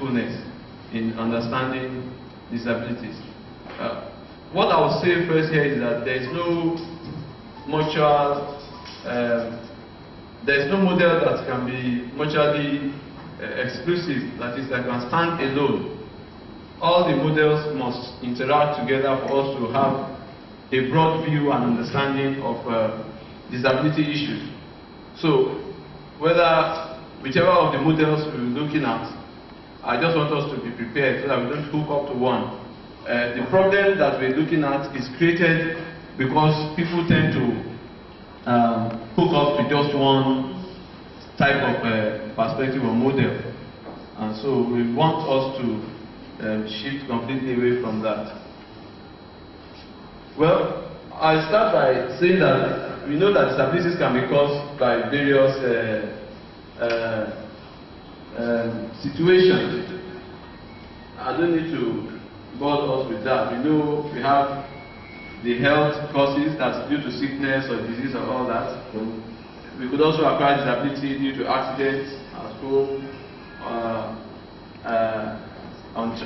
fullness in understanding disabilities. What I will say first here is that there is no mutual, there is no model that can be mutually exclusive, that is, that can stand alone. All the models must interact together for us to have a broad view and understanding of disability issues. So, whichever of the models we're looking at, I just want us to be prepared so that we don't hook up to one. The problem that we're looking at is created because people tend to hook up to just one type of perspective or model. And so we want us to shift completely away from that. Well, I'll start by saying that we know that disabilities can be caused by various situations. I don't need to bother us with that. We know we have the health causes that's due to sickness or disease or all that. We could also acquire disability due to accidents at home,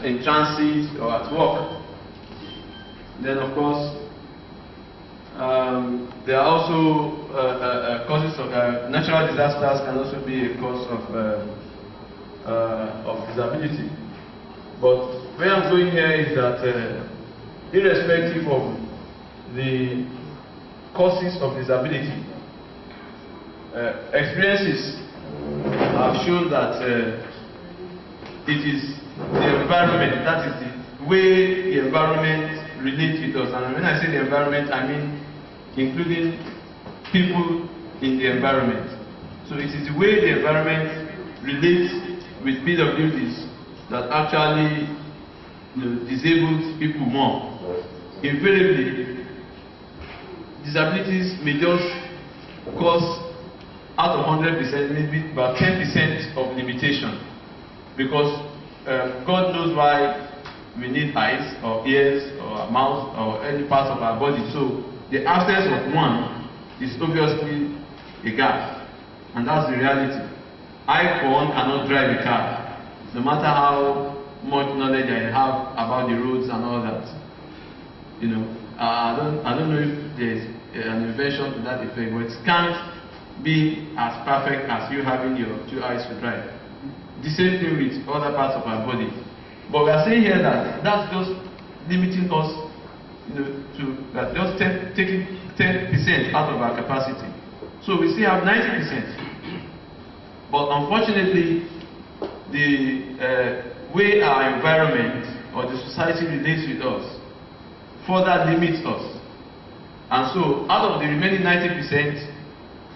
in transit or at work. Then, of course, there are also causes of natural disasters can also be a cause of disability. But where I'm going here is that irrespective of the causes of disability, experiences have shown that it is the environment, that is the way the environment relates with us. And when I say the environment, I mean including people in the environment. So it is the way the environment relates with PWDs that actually disables people more. Invariably, disabilities may just cause out of 100%, maybe about 10% of limitation, because God knows why we need eyes or ears or a mouth or any part of our body. So the absence of one is obviously a gap, and that's the reality. I, for one, cannot drive a car, no matter how much knowledge I have about the roads and all that. You know, I don't know if there's an invention to that effect, but it can't be as perfect as you having your two eyes to drive. The same thing with other parts of our body. But we are saying here that that's just limiting us, to just taking 10% out of our capacity. So we still have 90%. But unfortunately, the way our environment or the society relates with us further limits us. And so out of the remaining 90%,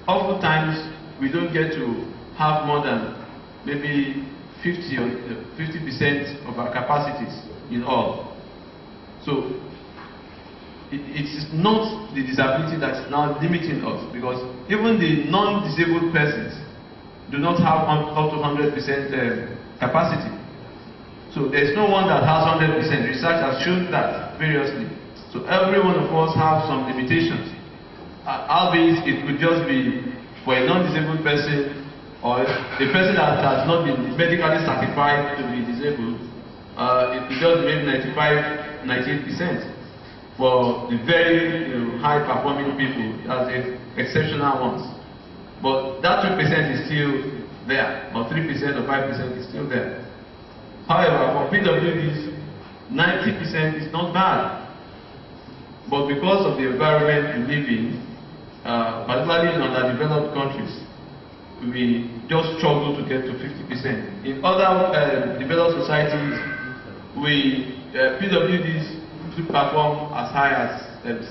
oftentimes we don't get to have more than maybe 50% of our capacities in all. So it is not the disability that is now limiting us, because even the non-disabled persons do not have up to 100% capacity. So there is no one that has 100%. Research has shown that variously. So every one of us have some limitations. Albeit it could just be for a non-disabled person or a person that has not been medically certified to be disabled. It could just be maybe 98%. For the very high-performing people, as exceptional ones. But that 2% is still there, or 3% or 5% is still there. However, for PWDs, 90% is not bad. But because of the environment we live in, particularly in underdeveloped countries, we just struggle to get to 50%. In other developed societies, PWDs to perform as high as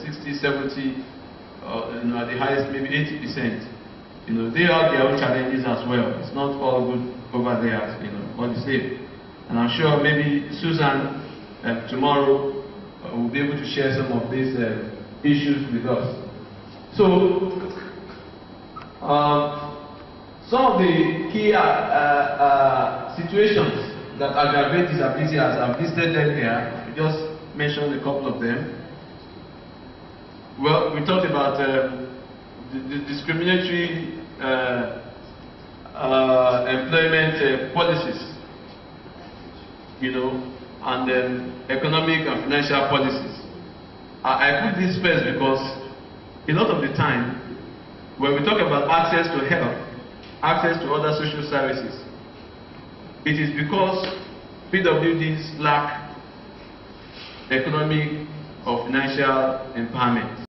60, 70, at the highest maybe 80%. They have their own challenges as well. It's not all good over there, all the same. And I'm sure maybe Susan tomorrow will be able to share some of these issues with us. So, some of the key situations that aggravate disability, as I've listed them here, we just mentioned a couple of them. Well, we talked about the discriminatory employment policies. and economic and financial policies. I put this first because a lot of the time, when we talk about access to health, access to other social services, it is because PWDs lack economic or financial empowerment.